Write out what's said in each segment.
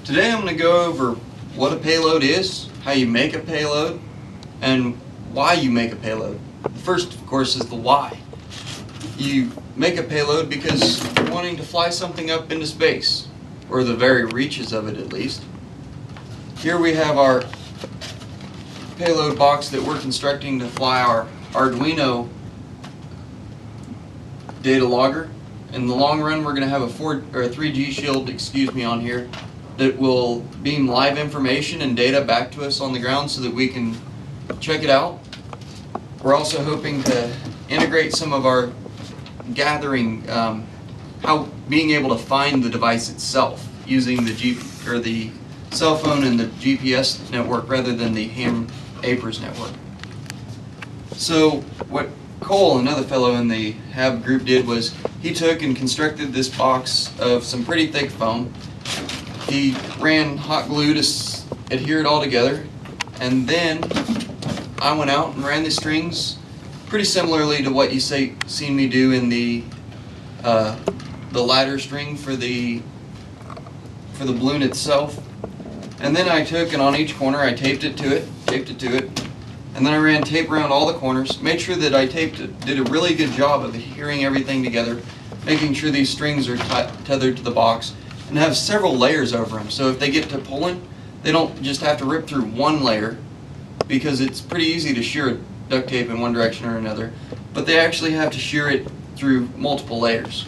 Today I'm going to go over what a payload is, how you make a payload, and why you make a payload. The first, of course, is the why. You make a payload because you're wanting to fly something up into space, or the very reaches of it at least. Here we have our payload box that we're constructing to fly our Arduino data logger. In the long run, we're going to have a 3G shield, on here that will beam live information and data back to us on the ground so that we can check it out. We're also hoping to integrate some of our gathering, being able to find the device itself using the cell phone and the GPS network rather than the ham APRS network. So what Cole, another fellow in the HAB group, did was he took and constructed this box of some pretty thick foam. He ran hot glue to adhere it all together, and then I went out and ran the strings pretty similarly to what you seen me do in the ladder string for the balloon itself. And then I took and on each corner I taped it to it, and then I ran tape around all the corners, made sure that I did a really good job of adhering everything together, making sure these strings are tethered to the box, and have several layers over them. So if they get to pulling, they don't just have to rip through one layer, because it's pretty easy to shear duct tape in one direction or another, but they actually have to shear it through multiple layers.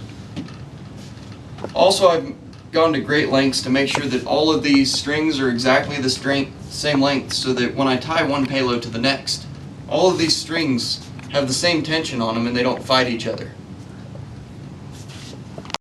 Also, I've gone to great lengths to make sure that all of these strings are exactly the same length, so that when I tie one payload to the next, all of these strings have the same tension on them and they don't fight each other.